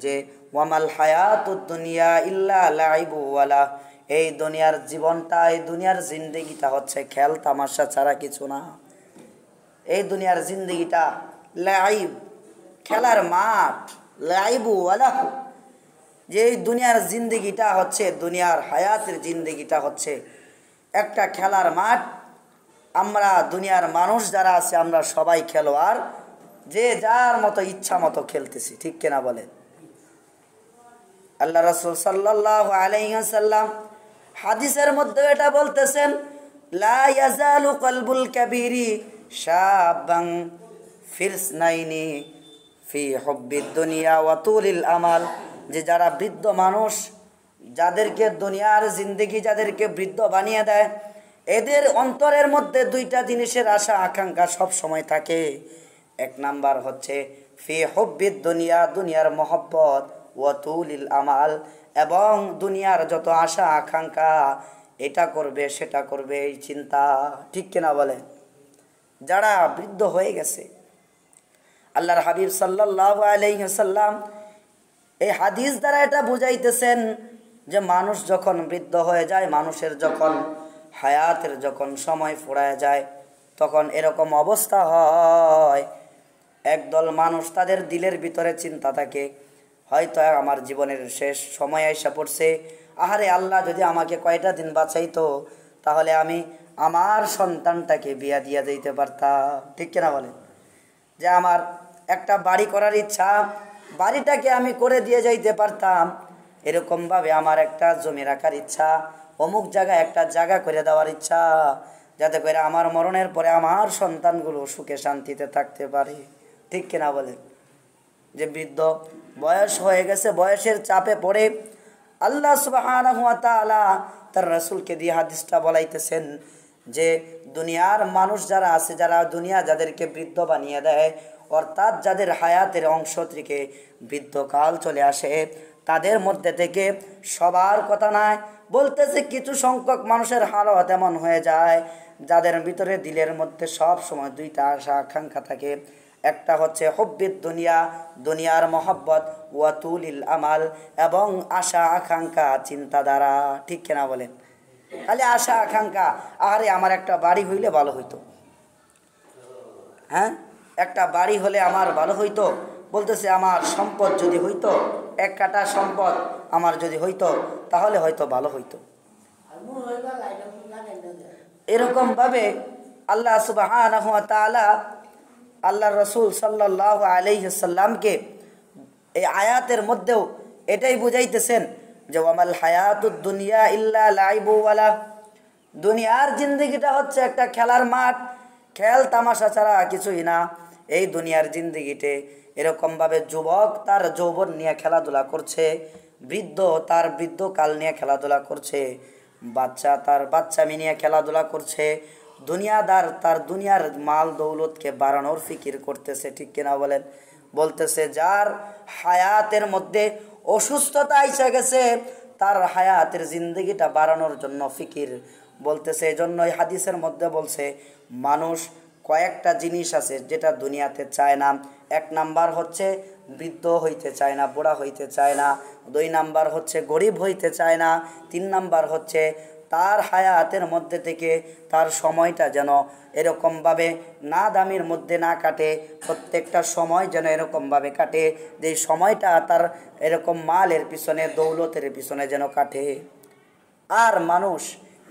যে ওয়ামাল হায়াতুদ দুনিয়া ইল্লা লাইবু ওয়ালা, এই দুনিয়ার জীবনটা, এই দুনিয়ার জিন্দেগিটা হচ্ছে খেল তামাশা ছাড়া কিছু না। এই দুনিয়ার জিন্দেগিটা লাইব, খেলার মাঠ, লাইবু ওয়ালা, যে এই দুনিয়ার জিন্দেগিটা হচ্ছে, দুনিয়ার হায়াতের জিন্দেগিটা হচ্ছে একটা খেলার মাঠ। আমরা দুনিয়ার মানুষ যারা আছে আমরা সবাই খেলোয়াড়, যে যার মতো ইচ্ছা মতো খেলতেছি, ঠিক কিনা বলেন? আল্লাহ রাসূল সাল্লাল্লাহু আলাইহি ওয়াসাল্লাম হাদিসের মধ্যে এটা বলতেছেন, লা ইয়াজালু কলবুল কাবীরি শাবান ফিরসনাইনি ফি হুব্বিদ দুনিয়া ওয়া তুলিল আমাল, যে যারা বৃদ্ধ মানুষ, যাদেরকে দুনিয়ার জিন্দেগি যাদেরকে বৃদ্ধ বানিয়ে দেয়, এদের অন্তরের মধ্যে দুইটা জিনিসের আশা আকাঙ্ক্ষা সব সময় থাকে। এক নাম্বার হচ্ছে ফি হুব্বিদ দুনিয়া, দুনিয়ার মহব্বত, ওয়া তুলিল আমাল, এবং দুনিয়ার যত আশা আকাঙ্ক্ষা, এটা করবে সেটা করবে এই চিন্তা, ঠিক কিনা বলে? যারা বৃদ্ধ হয়ে গেছে, আল্লাহর হাবিব সাল্লাল্লাহু আলাইহি ওয়াসাল্লাম এই হাদিস দ্বারা এটা বুঝাইতেছেন যে মানুষ যখন বৃদ্ধ হয়ে যায়, মানুষের যখন হায়াতের যখন সময় ফুরায় যায়, তখন এরকম অবস্থা হয়, একদল মানুষ তাদের দিলের ভিতরে চিন্তা থাকে, হয়তো আমার জীবনের শেষ সময় আইসা পড়ছে, আহারে আল্লাহ যদি আমাকে কয়টা দিন বাঁচাইতো, তাহলে আমি আমার সন্তানটাকে বিয়া দিয়া দিতে পারতাম, ঠিক কিনা বলেন? যে আমার একটা বাড়ি করার ইচ্ছা, বাড়িটাকে আমি করে দিয়ে যাইতে পারতাম, এরকমভাবে আমার একটা জমি রাখার ইচ্ছা, অমুক জায়গায় একটা জায়গা করে দেওয়ার ইচ্ছা, যাতে করে আমার মরণের পরে আমার সন্তানগুলো সুখে শান্তিতে থাকতে পারে, ঠিক কিনা বলেন? যে বৃদ্ধ বয়স হয়ে গেছে, বয়সের চাপে পড়ে আল্লাহ সুবহানাহু ওয়া তাআলা তার রাসূলকে দিয়ে হাদিসটা বলাইতেছেন যে দুনিয়ার মানুষ যারা আছে, যারা দুনিয়া যাদেরকে বৃদ্ধ বানিয়ে দেয়, অর্থাৎ যাদের হায়াতের অংশ থেকে বৃদ্ধকাল চলে আসে, তাদের মধ্যে থেকে সবার কথা নয়, বলতেছে কিছু সংখ্যক মানুষের হালত এমন হয়ে যায় যাদের ভিতরে দিলের মধ্যে সব সময় দুইটা আশা আকাঙ্ক্ষা থাকে। একটা হচ্ছে হুব্বিদ দুনিয়া, দুনিয়ার মহব্বত, ওয়া তুলিল আমাল, এবং আশা আকাঙ্ক্ষা চিন্তাধারা, ঠিক কিনা বলেন? খালি আশা আকাঙ্ক্ষা, আরে আমার একটা বাড়ি হইলে ভালো হইতো, হ্যাঁ একটা বাড়ি হলে আমার ভালো হইতো, বলতেছে আমার সম্পদ যদি হইতো, এক কাঠা সম্পদ আমার যদি হইতো, তাহলে হয়তো ভালো হইতো। এরকম ভাবে আল্লাহ সুবহানাহু ওয়া তাআলা আল্লাহর রাসূল সাল্লাল্লাহু আলাইহি ওয়াসাল্লামকে এই আয়াতের মধ্যেও এটাই বুঝাইতেছেন যে ওয়ামাল হায়াতুদ দুনিয়া ইল্লা লাইবু ওয়ালা, দুনিয়ার জিন্দেগিটা হচ্ছে একটা খেলার মাঠ, খেল তামাশা ছাড়া কিছুই না। এই দুনিয়ার জিন্দেগিতে এরকমভাবে যুবক তার যৌবন নিয়ে খেলাধুলা করছে, বৃদ্ধ তার বৃদ্ধকাল নিয়ে খেলাধুলা করছে, বাচ্চা তার বাচ্চামি নিয়ে খেলাধুলা করছে, দুনিয়াদার তার দুনিয়ার মাল দৌলতকে বাড়ানোর ফিকির করতেছে, ঠিক কিনা বলেন? বলতেছে যার হায়াতের মধ্যে অসুস্থতা এসে গেছে, তার হায়াতের জিন্দেগিটা বাড়ানোর জন্য ফিকির, বলতেছে এই জন্যই হাদিসের মধ্যে বলছে মানুষ কয়েকটা জিনিস আছে যেটা দুনিয়াতে চায় না। এক নাম্বার হচ্ছে বৃদ্ধ হইতে চায় না, বুড়া হইতে চায় না। দুই নাম্বার হচ্ছে গরিব হইতে চায় না। তিন নাম্বার হচ্ছে তার হায়াতের মধ্যে থেকে তার সময়টা যেন এরকমভাবে না দামির মধ্যে না কাটে, প্রত্যেকটা সময় যেন এরকমভাবে কাটে যে সময়টা তার এরকম মালের পিছনে দৌলতের পিছনে যেন কাটে। আর মানুষ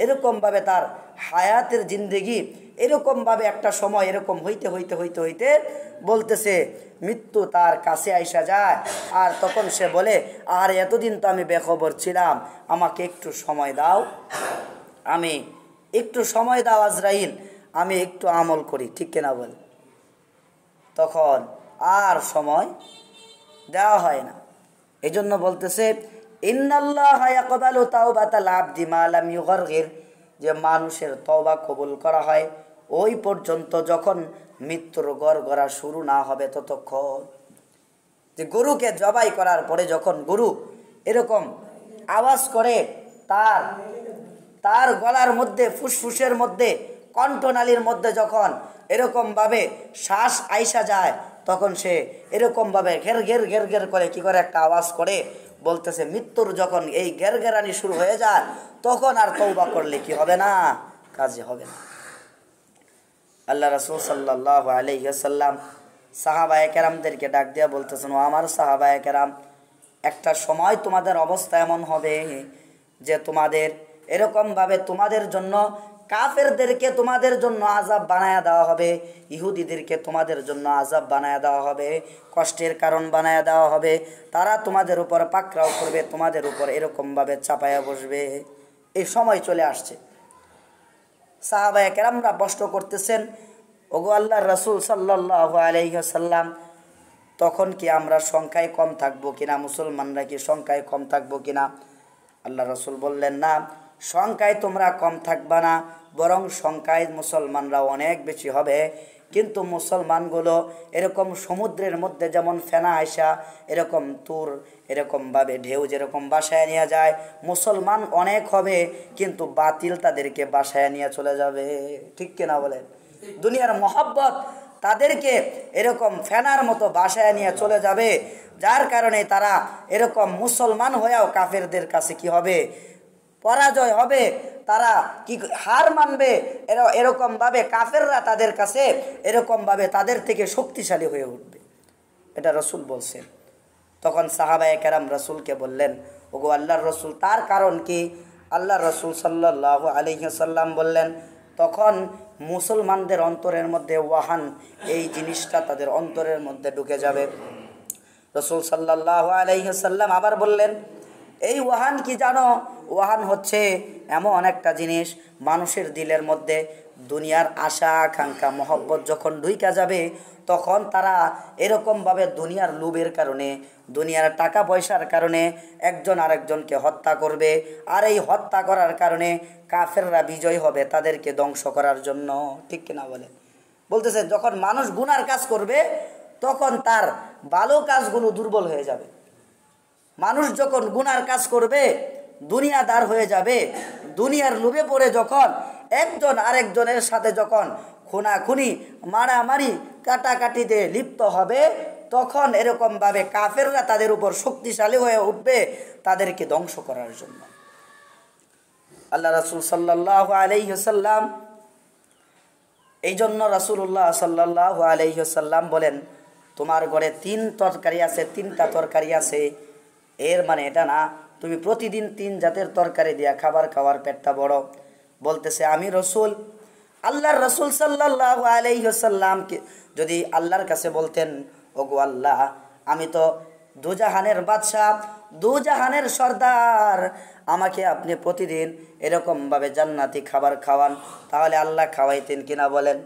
এরকমভাবে তার হায়াতের জিন্দেগি এরকমভাবে একটা সময় এরকম হইতে হইতে হইতে হইতে বলতেছে মৃত্যু তার কাছে আইসা যায়, আর তখন সে বলে আর এতদিন তো আমি বেখবর ছিলাম, আমাকে একটু সময় দাও, আমি একটু সময় দাও আজরাইল, আমি একটু আমল করি, ঠিক কিনা বল? তখন আর সময় দেওয়া হয় না। এই জন্য বলতেছে ইন্নাল্লাহা ইয়াকবালু তাওবাতাল আবদি মা লাম ইউগারগির, যে মানুষের তওবা কবুল করা হয় ওই পর্যন্ত যখন মৃত্যুর গড়গড়া শুরু না হবে ততক্ষণ। যে গরুকে জবাই করার পরে যখন গরু এরকম আওয়াজ করে, তার গলার মধ্যে ফুসফুসের মধ্যে কণ্ঠনালীর মধ্যে যখন এরকমভাবে শ্বাস আইসা যায়, তখন সে এরকমভাবে ঘের ঘের ঘের ঘের করে কি করে একটা আওয়াজ করে, বলতেছে মৃত্যুর যখন এই ঘেরঘেরানি শুরু হয়ে যায় তখন আর তওবা করলে কি হবে না, কাজে হবে না। আল্লাহ রাসূল সাল্লাল্লাহু আলাইহি ওয়াসাল্লাম সাহাবায়ে কেরামদেরকে ডাক দিয়া বলতেছেন, ও আমার সাহাবায়ে কেরাম, একটা সময় তোমাদের অবস্থা এমন হবে যে তোমাদের এরকমভাবে তোমাদের জন্য কাফেরদেরকে তোমাদের জন্য আযাব বানায়া দেওয়া হবে, ইহুদিদেরকে তোমাদের জন্য আযাব বানায়া দেওয়া হবে, কষ্টের কারণ বানায়া দেওয়া হবে, তারা তোমাদের উপর পাকড়াও করবে, তোমাদের উপর এরকমভাবে চাপায়া বসবে। এই সময় চলে আসছে। সাহাবায়ে কেরামরা প্রশ্ন করতেছেন, ওগো আল্লাহর রাসূল সাল্লাল্লাহু আলাইহি ওয়াসাল্লাম, তখন কি আমরা সংখ্যায় কম থাকবো কিনা, মুসলমানরা কি সংখ্যায় কম থাকবো কিনা? আল্লাহ রাসূল বললেন, না, সংখ্যায় তোমরা কম থাকবা না, বরং সংখ্যায় মুসলমানরা অনেক বেশি হবে। কিন্তু মুসলমানগুলো এরকম সমুদ্রের মধ্যে যেমন ফেনা আয়সা এরকম তুর এরকমভাবে ঢেউ যেরকম বাসায় নিয়ে যায়, মুসলমান অনেক হবে কিন্তু বাতিল তাদেরকে বাসায় নিয়ে চলে যাবে। ঠিক কিনা বলেন? দুনিয়ার মহব্বত তাদেরকে এরকম ফেনার মতো বাসায় নিয়ে চলে যাবে, যার কারণে তারা এরকম মুসলমান হয়েও কাফেরদের কাছে কি হবে, পরাজয় হবে, তারা কি হার মানবে। এরকমভাবে কাফেররা তাদের কাছে এরকমভাবে তাদের থেকে শক্তিশালী হয়ে উঠবে, এটা রাসূল বলছেন। তখন সাহাবায়ে কেরাম রাসূলকে বললেন, ওগো আল্লাহর রাসূল, তার কারণ কি? আল্লাহর রাসূল সাল্লাল্লাহু আলাইহি ওয়াসাল্লাম বললেন, তখন মুসলমানদের অন্তরের মধ্যে ওয়াহান এই জিনিসটা তাদের অন্তরের মধ্যে ঢুকে যাবে। রাসূল সাল্লাল্লাহু আলাইহি ওয়াসাল্লাম আবার বললেন, এই ওয়াহান কি জানো? ওয়াহান হচ্ছে এমন একটা জিনিস, মানুষের দিলের মধ্যে দুনিয়ার আশা আকাঙ্ক্ষা মহব্বত যখন ঢুইকা যাবে তখন তারা এরকমভাবে দুনিয়ার লোভের কারণে, দুনিয়ার টাকা পয়সার কারণে একজন আরেকজনকে হত্যা করবে, আর এই হত্যা করার কারণে কাফেররা বিজয় হবে তাদেরকে ধ্বংস করার জন্য। ঠিক কিনা বলে? বলতেছে যখন মানুষ গুনার কাজ করবে তখন তার ভালো কাজগুলো দুর্বল হয়ে যাবে। মানুষ যখন গুনার কাজ করবে দুনিয়াদার হয়ে যাবে, দুনিয়ার লোভে পড়ে যখন একজন আরেকজনের সাথে যখন খুনাখুনি মারামারি কাটাকাটিতে লিপ্ত হবে তখন এরকমভাবে কাফেররা তাদের উপর শক্তিশালী হয়ে উঠবে তাদেরকে ধ্বংস করার জন্য। আল্লাহ রাসূল সাল্লাল্লাহু আলাইহি ওয়াসাল্লাম এই জন্য রাসূলুল্লাহ সাল্লাল্লাহু আলাইহি ওয়াসাল্লাম বলেন, তোমার ঘরে 3 তরকারি আছে, 3টা তরকারি আছে, এর মানে এটা না তুমি প্রতিদিন 3 জাতের তরকারি দিয়া খাবার খাওয়ার পেটটা বড়। বলতেছে আমি রাসূল, আল্লাহর রাসূল সাল্লাল্লাহু আলাইহি ওয়াসাল্লাম যদি আল্লাহর কাছে বলতেন, ওগো আল্লাহ, আমি তো দুজাহানের বাদশা, দুজাহানের সর্দার, আমাকে আপনি প্রতিদিন এরকমভাবে জান্নাতি খাবার খাওয়ান, তাহলে আল্লাহ খাওয়াইতেন কিনা বলেন?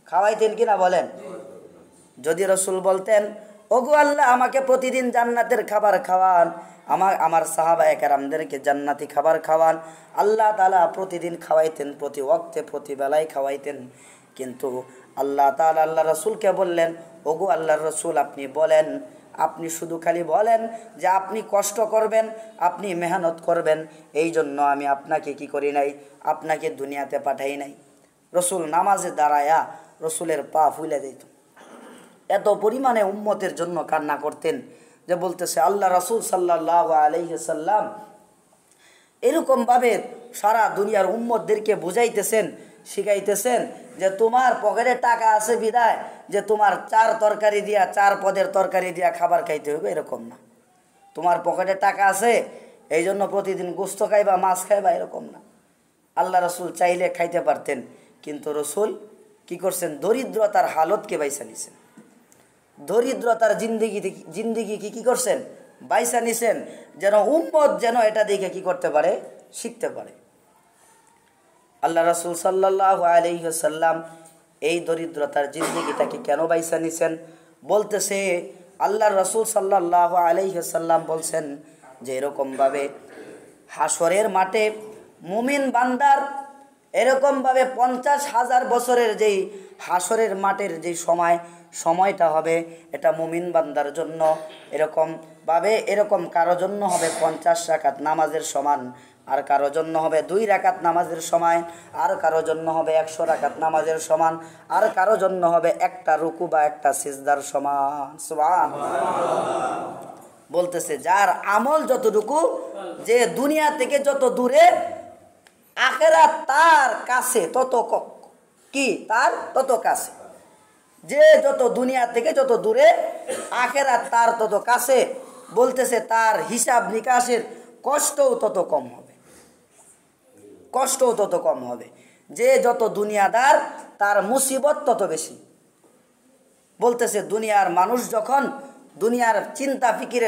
খাওয়াইতেন কিনা বলেন? যদি রাসূল বলতেন, ওগো আল্লাহ, আমাকে প্রতিদিন জান্নাতের খাবার খাওয়ান, আমার সাহাবায়ে কেরামদেরকে জান্নাতি খাবার খাওয়ান, আল্লাহ তাআলা প্রতিদিন খাওয়াইতেন, প্রতি ওয়াক্তে প্রতি বেলায় খাওয়াইতেন। কিন্তু আল্লাহ তাআলা আল্লাহ রাসূলকে বললেন, ওগো আল্লাহর রাসূল, আপনি বলেন, আপনি শুধু খালি বলেন যে আপনি কষ্ট করবেন, আপনি মেহনত করবেন, এই জন্য আমি আপনাকে কি করি নাই, আপনাকে দুনিয়াতে পাঠাই নাই। রাসূল নামাজে দাঁড়ায়া রাসূলের পা ফুলে দিত, এত পরিমাণে উম্মতের জন্য কান্না করতেন যে বলতেছে আল্লাহ রাসূল সাল্লাল্লাহু আলাইহি ওয়াসাল্লাম এরকমভাবে সারা দুনিয়ার উম্মতদেরকে বুঝাইতেছেন, শিখাইতেছেন যে তোমার পকেটে টাকা আছে বিদায় যে তোমার 4 তরকারি দিয়া 4 পদের তরকারি দিয়া খাবার খাইতে হবে, এরকম না। তোমার পকেটে টাকা আছে এই জন্য প্রতিদিন গোশত খাইবা, মাছ খাইবা, এরকম না। আল্লাহ রাসূল চাইলে খাইতে পারতেন, কিন্তু রাসূল কি করছেন? দরিদ্রতার হালতকে বাইসা নিছেন, দরিদ্রতার জিন্দিগি কি করছেন? বাইসা নিছেন, যেন উম্মত যেন এটা দেখে কি করতে পারে, শিখতে পারে। আল্লাহ রাসূল সাল্লাল্লাহু আলাইহি ওয়াসাল্লাম এই দরিদ্রতার জিন্দিগিটাকে কেন বাইসা নিছেন? বলতেছে আল্লাহর রাসূল সাল্লাল্লাহু আলাইহি ওয়াসাল্লাম বলছেন যে এরকমভাবে হাসরের মাঠে মুমিন বান্দার এরকমভাবে 50,000 বছরের যেই হাসরের মাঠের যেই সময়টা হবে, এটা মুমিন বান্দার জন্য এরকম কারো জন্য হবে 50 রাকাত নামাজের সমান, আর কারো জন্য হবে 2 রাকাত নামাজের সমান, আর কারো জন্য হবে 100 রাকাত নামাজের সমান, আর কারো জন্য হবে একটা রুকু বা একটা সিজদার সমান। সুবহানাল্লাহ। বলতেছে যার আমল যতটুকু, যে দুনিয়া থেকে যত দূরে, আখিরাত তার কাছে তত কি, তার তত কাছে। যে যত দুনিয়া থেকে যত দূরে, আখিরাত তার তত কাছে। বলতেছে তার হিসাব নিকাশের কষ্টও তত কম হবে, কষ্টও তত কম হবে। যে যত দুনিয়াদার, তার মুসিবত তত বেশি। বলতেছে দুনিয়ার মানুষ যখন দুনিয়ার চিন্তা ফিকিরে